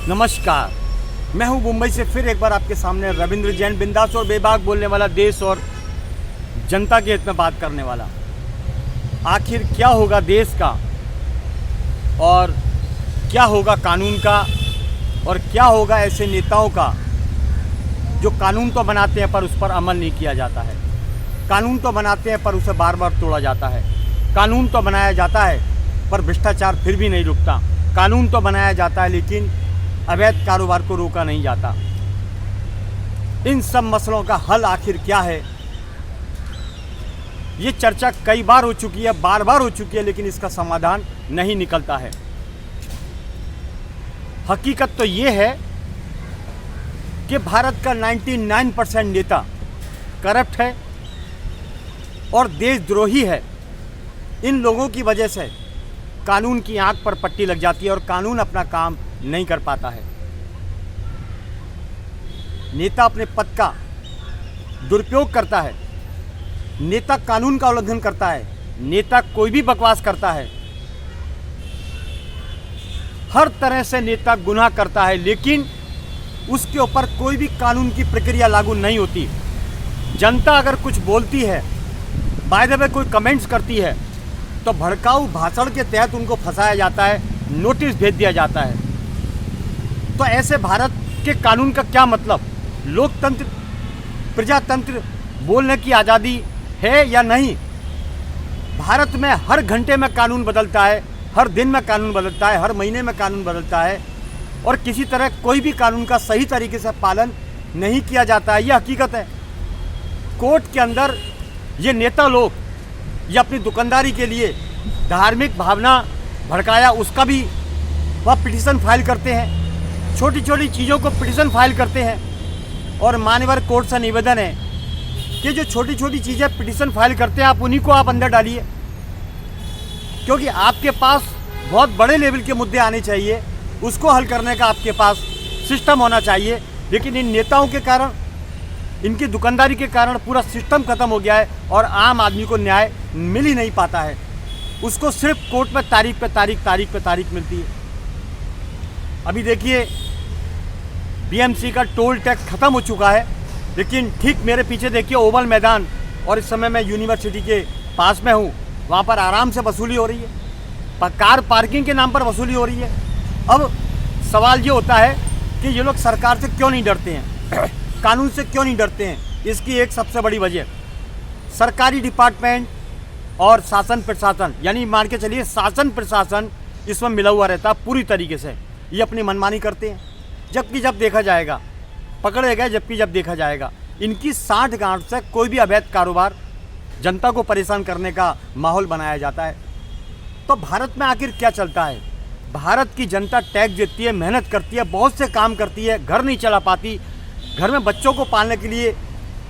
नमस्कार, मैं हूं मुंबई से फिर एक बार आपके सामने रविंद्र जैन, बिंदास और बेबाक बोलने वाला, देश और जनता के हित में बात करने वाला। आखिर क्या होगा देश का और क्या होगा कानून का और क्या होगा ऐसे नेताओं का जो कानून तो बनाते हैं पर उस पर अमल नहीं किया जाता है। कानून तो बनाते हैं पर उसे बार बार तोड़ा जाता है। कानून तो बनाया जाता है पर भ्रष्टाचार फिर भी नहीं रुकता। कानून तो बनाया जाता है लेकिन अवैध कारोबार को रोका नहीं जाता। इन सब मसलों का हल आखिर क्या है, ये चर्चा कई बार हो चुकी है, बार बार हो चुकी है, लेकिन इसका समाधान नहीं निकलता है। हकीकत तो ये है कि भारत का 99% नेता करप्ट है और देशद्रोही है। इन लोगों की वजह से कानून की आंख पर पट्टी लग जाती है और कानून अपना काम नहीं कर पाता है। नेता अपने पद का दुरुपयोग करता है, नेता कानून का उल्लंघन करता है, नेता कोई भी बकवास करता है, हर तरह से नेता गुनाह करता है, लेकिन उसके ऊपर कोई भी कानून की प्रक्रिया लागू नहीं होती। जनता अगर कुछ बोलती है, बाय द वे कोई कमेंट्स करती है, तो भड़काऊ भाषण के तहत उनको फंसाया जाता है, नोटिस भेज दिया जाता है। तो ऐसे भारत के कानून का क्या मतलब? लोकतंत्र, प्रजातंत्र, बोलने की आज़ादी है या नहीं? भारत में हर घंटे में कानून बदलता है, हर दिन में कानून बदलता है, हर महीने में कानून बदलता है और किसी तरह कोई भी कानून का सही तरीके से पालन नहीं किया जाता है। ये हकीकत है। कोर्ट के अंदर ये नेता लोग ये अपनी दुकानदारी के लिए धार्मिक भावना भड़काया, उसका भी वह पिटीशन फाइल करते हैं। छोटी छोटी चीज़ों को पिटीशन फाइल करते हैं और माननीय कोर्ट से निवेदन है कि जो छोटी छोटी चीज़ें पिटीशन फाइल करते हैं, आप उन्हीं को आप अंदर डालिए, क्योंकि आपके पास बहुत बड़े लेवल के मुद्दे आने चाहिए, उसको हल करने का आपके पास सिस्टम होना चाहिए। लेकिन इन नेताओं के कारण, इनकी दुकानदारी के कारण पूरा सिस्टम खत्म हो गया है और आम आदमी को न्याय मिल ही नहीं पाता है। उसको सिर्फ कोर्ट में तारीख पे तारीख मिलती है। अभी देखिए, बीएमसी का टोल टैक्स ख़त्म हो चुका है, लेकिन ठीक मेरे पीछे देखिए ओवल मैदान, और इस समय मैं यूनिवर्सिटी के पास में हूँ, वहाँ पर आराम से वसूली हो रही है, कार पार्किंग के नाम पर वसूली हो रही है। अब सवाल ये होता है कि ये लोग सरकार से क्यों नहीं डरते हैं, कानून से क्यों नहीं डरते हैं? इसकी एक सबसे बड़ी वजह सरकारी डिपार्टमेंट और शासन प्रशासन, यानी मान के चलिए शासन प्रशासन इसमें मिला हुआ रहता है पूरी तरीके से। ये अपनी मनमानी करते हैं, जबकि जब देखा जाएगा पकड़े गए, जबकि जब देखा जाएगा इनकी साठ गांठ से कोई भी अवैध कारोबार, जनता को परेशान करने का माहौल बनाया जाता है। तो भारत में आखिर क्या चलता है? भारत की जनता टैक्स देती है, मेहनत करती है, बहुत से काम करती है, घर नहीं चला पाती, घर में बच्चों को पालने के लिए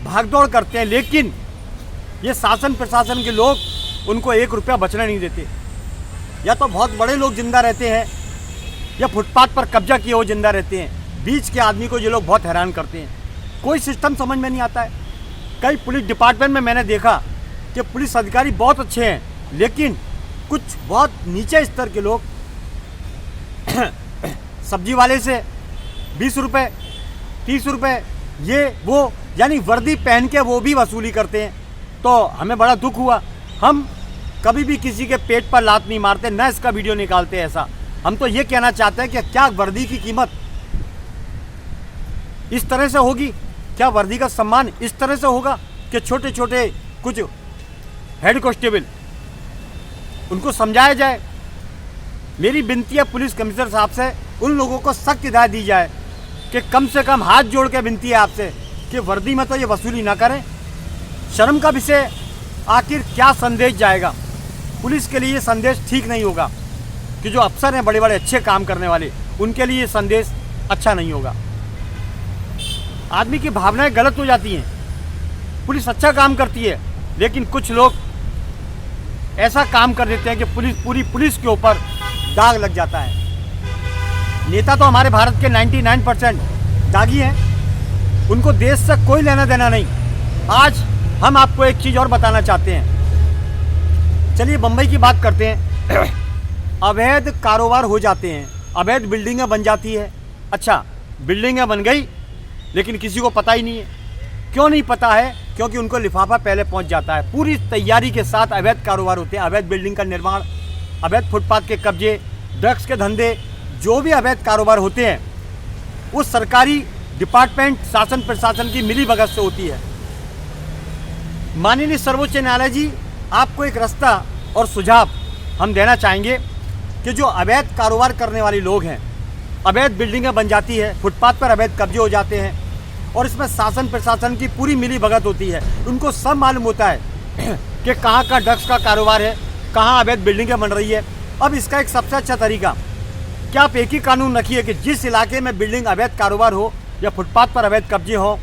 भागदौड़ करते हैं, लेकिन ये शासन प्रशासन के लोग उनको 1 रुपया बचने नहीं देते। या तो बहुत बड़े लोग जिंदा रहते हैं या फुटपाथ पर कब्जा किए हुए जिंदा रहते हैं। बीच के आदमी को ये लोग बहुत हैरान करते हैं। कोई सिस्टम समझ में नहीं आता है। कई पुलिस डिपार्टमेंट में मैंने देखा कि पुलिस अधिकारी बहुत अच्छे हैं, लेकिन कुछ बहुत नीचे स्तर के लोग सब्जी वाले से 20 रुपये 30 रुपये ये वो, यानी वर्दी पहन के वो भी वसूली करते हैं। तो हमें बड़ा दुख हुआ। हम कभी भी किसी के पेट पर लात नहीं मारते, न इसका वीडियो निकालते ऐसा। हम तो ये कहना चाहते हैं कि क्या वर्दी की कीमत इस तरह से होगी? क्या वर्दी का सम्मान इस तरह से होगा कि छोटे छोटे कुछ हेड कांस्टेबल, उनको समझाया जाए? मेरी विनती है पुलिस कमिश्नर साहब से, उन लोगों को सख्त हिदायत दी जाए कि कम से कम हाथ जोड़ के विनती है आपसे कि वर्दी में तो ये वसूली ना करें। शर्म का विषय। आखिर क्या संदेश जाएगा? पुलिस के लिए ये संदेश ठीक नहीं होगा कि जो अफसर हैं बड़े बड़े अच्छे काम करने वाले, उनके लिए ये संदेश अच्छा नहीं होगा। आदमी की भावनाएं गलत हो जाती हैं। पुलिस अच्छा काम करती है, लेकिन कुछ लोग ऐसा काम कर देते हैं कि पूरी पुलिस के ऊपर दाग लग जाता है। नेता तो हमारे भारत के 99% दागी हैं, उनको देश से कोई लेना देना नहीं। आज हम आपको एक चीज़ और बताना चाहते हैं। चलिए बम्बई की बात करते हैं। अवैध कारोबार हो जाते हैं, अवैध बिल्डिंगें बन जाती है, अच्छा, बिल्डिंगें बन गई लेकिन किसी को पता ही नहीं है। क्यों नहीं पता है? क्योंकि उनको लिफाफा पहले पहुंच जाता है। पूरी तैयारी के साथ अवैध कारोबार होते हैं, अवैध बिल्डिंग का निर्माण, अवैध फुटपाथ के कब्जे, ड्रग्स के धंधे, जो भी अवैध कारोबार होते हैं उस सरकारी डिपार्टमेंट, शासन प्रशासन की मिलीभगत से होती है। माननीय सर्वोच्च न्यायालय जी, आपको एक रास्ता और सुझाव हम देना चाहेंगे कि जो अवैध कारोबार करने वाले लोग हैं, अवैध बिल्डिंगें बन जाती है, फुटपाथ पर अवैध कब्जे हो जाते हैं और इसमें शासन प्रशासन की पूरी मिलीभगत होती है। उनको सब मालूम होता है कि कहाँ का ड्रग्स का कारोबार है, कहाँ अवैध बिल्डिंगें बन रही है। अब इसका एक सबसे अच्छा तरीका, क्या आप एक ही कानून रखिए कि जिस इलाके में बिल्डिंग अवैध कारोबार हो या फुटपाथ पर अवैध कब्जे हो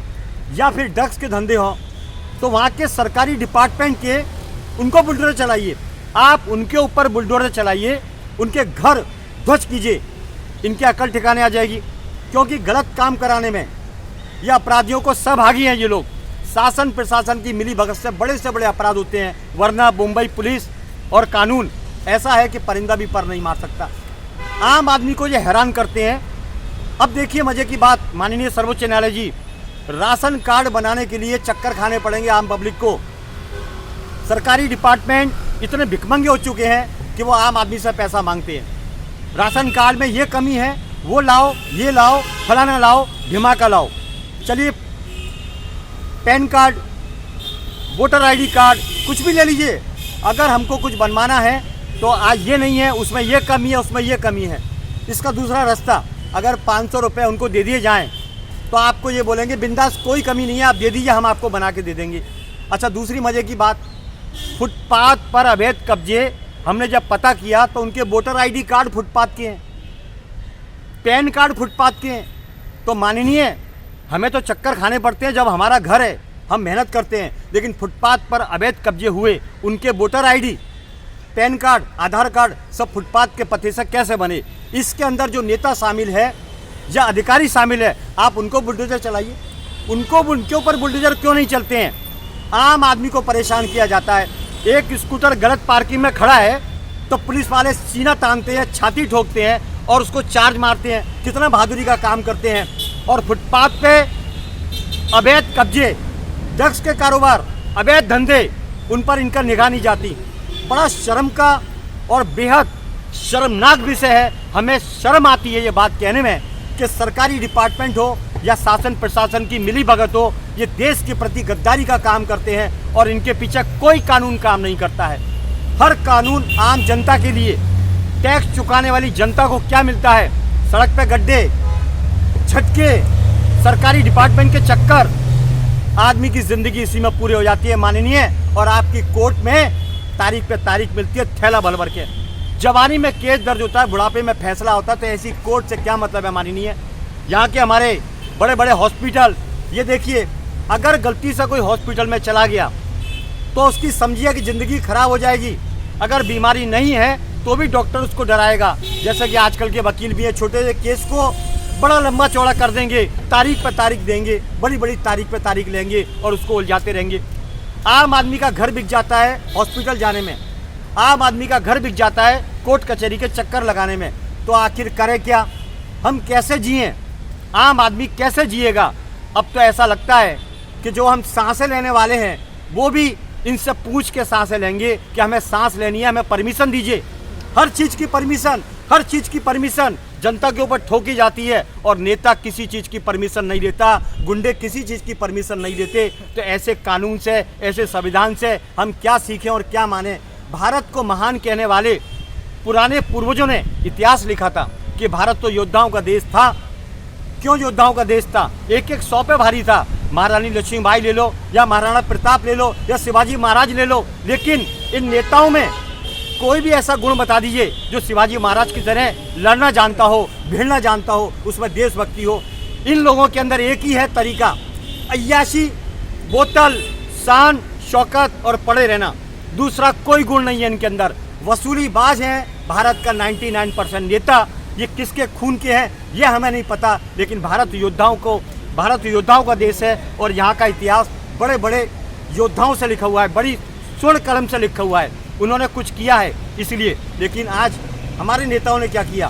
या फिर ड्रग्स के धंधे हो, तो वहाँ के सरकारी डिपार्टमेंट के उनको बुलडोजर चलाइए, आप उनके ऊपर बुलडोजर चलाइए, उनके घर ध्वस्त कीजिए, इनकी अकल ठिकाने आ जाएगी। क्योंकि गलत काम कराने में या अपराधियों को सहभागी हैं ये लोग। शासन प्रशासन की मिलीभगत से बड़े अपराध होते हैं, वरना मुंबई पुलिस और कानून ऐसा है कि परिंदा भी पर नहीं मार सकता। आम आदमी को ये हैरान करते हैं। अब देखिए मजे की बात, माननीय सर्वोच्च न्यायालय जी, राशन कार्ड बनाने के लिए चक्कर खाने पड़ेंगे आम पब्लिक को। सरकारी डिपार्टमेंट इतने भिखमंगे हो चुके हैं कि वो आम आदमी से पैसा मांगते हैं। राशन कार्ड में ये कमी है, वो लाओ, ये लाओ, फलाना लाओ, धिमाका लाओ। चलिए, pan card, voter ID card, कुछ भी ले लीजिए। अगर हमको कुछ बनवाना है तो आज ये नहीं है, उसमें ये कमी है, उसमें ये कमी है। इसका दूसरा रास्ता, अगर 500 रुपये उनको दे दिए जाएँ तो आपको ये बोलेंगे बिंदास, कोई कमी नहीं है, आप दे दीजिए, हम आपको बना के दे देंगे। अच्छा, दूसरी मजे की बात, फुटपाथ पर अवैध कब्जे हमने जब पता किया तो उनके वोटर आईडी कार्ड फुटपाथ के हैं, पैन कार्ड फुटपाथ के हैं। तो माननीय, हमें तो चक्कर खाने पड़ते हैं जब हमारा घर है, हम मेहनत करते हैं, लेकिन फुटपाथ पर अवैध कब्जे हुए उनके वोटर आईडी, पैन कार्ड, आधार कार्ड सब फुटपाथ के पते से कैसे बने? इसके अंदर जो नेता शामिल है या अधिकारी शामिल है, आप उनको बुलडोजर चलाइए। उनके ऊपर बुलडोजर क्यों नहीं चलते हैं? आम आदमी को परेशान किया जाता है। एक स्कूटर गलत पार्किंग में खड़ा है तो पुलिस वाले सीना तानते हैं, छाती ठोकते हैं और उसको चार्ज मारते हैं। कितना बहादुरी का काम करते हैं। और फुटपाथ पे अवैध कब्जे, ड्रग्स के कारोबार, अवैध धंधे, उन पर इनका निगाह नहीं जाती। बड़ा शर्म का और बेहद शर्मनाक विषय है। हमें शर्म आती है ये बात कहने में कि सरकारी डिपार्टमेंट हो या शासन प्रशासन की मिलीभगत हो, ये देश के प्रति गद्दारी का काम करते हैं और इनके पीछे कोई कानून काम नहीं करता है। हर कानून आम जनता के लिए। टैक्स चुकाने वाली जनता को क्या मिलता है? सड़क पे गड्ढे, झटके, सरकारी डिपार्टमेंट के चक्कर, आदमी की जिंदगी इसी में पूरी हो जाती है माननीय। और आपकी कोर्ट में तारीख पे तारीख मिलती है, थैला भर भर के। जवानी में केस दर्ज होता है, बुढ़ापे में फैसला होता है, तो ऐसी कोर्ट से क्या मतलब है माननीय? यहाँ के हमारे बड़े बड़े हॉस्पिटल, ये देखिए, अगर गलती से कोई हॉस्पिटल में चला गया तो उसकी समझिए कि ज़िंदगी खराब हो जाएगी। अगर बीमारी नहीं है तो भी डॉक्टर उसको डराएगा। जैसे कि आजकल के वकील भी है, छोटे से केस को बड़ा लंबा चौड़ा कर देंगे, तारीख पर तारीख देंगे, बड़ी बड़ी तारीख पर तारीख लेंगे और उसको उलझाते रहेंगे। आम आदमी का घर बिक जाता है हॉस्पिटल जाने में, आम आदमी का घर बिक जाता है कोर्ट कचहरी के चक्कर लगाने में। तो आखिर करें क्या? हम कैसे जिएं? आम आदमी कैसे जिएगा? अब तो ऐसा लगता है कि जो हम सांसें लेने वाले हैं वो भी इनसे पूछ के सांसें लेंगे कि हमें सांस लेनी है, हमें परमिशन दीजिए। हर चीज़ की परमिशन, हर चीज़ की परमिशन जनता के ऊपर ठोकी जाती है और नेता किसी चीज़ की परमिशन नहीं देता, गुंडे किसी चीज़ की परमिशन नहीं देते। तो ऐसे कानून से, ऐसे संविधान से हम क्या सीखें और क्या माने? भारत को महान कहने वाले पुराने पूर्वजों ने इतिहास लिखा था कि भारत तो योद्धाओं का देश था। क्यों योद्धाओं का देश था? एक एक सौ पे भारी था। महारानी लक्ष्मीबाई ले लो या महाराणा प्रताप ले लो या शिवाजी महाराज ले लो, लेकिन इन नेताओं में कोई भी ऐसा गुण बता दीजिए जो शिवाजी महाराज की तरह लड़ना जानता हो, भिड़ना जानता हो, उसमें देशभक्ति हो। इन लोगों के अंदर एक ही है तरीका, अय्याशी, बोतल, शान, शौकत और पड़े रहना। दूसरा कोई गुण नहीं है इनके अंदर। वसूलीबाज हैं भारत का 99% नेता। ये किसके खून के हैं ये हमें नहीं पता, लेकिन भारत योद्धाओं का देश है और यहाँ का इतिहास बड़े बड़े योद्धाओं से लिखा हुआ है, बड़ी स्वर्ण कलम से लिखा हुआ है। उन्होंने कुछ किया है इसलिए। लेकिन आज हमारे नेताओं ने क्या किया?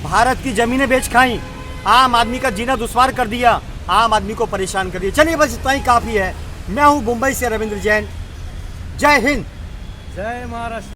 भारत की ज़मीनें बेच खाई, आम आदमी का जीना दुश्वार कर दिया, आम आदमी को परेशान कर दिया। चलिए बस इतना ही काफ़ी है। मैं हूँ मुंबई से रविंद्र जैन। जय हिंद, जय महाराष्ट्र।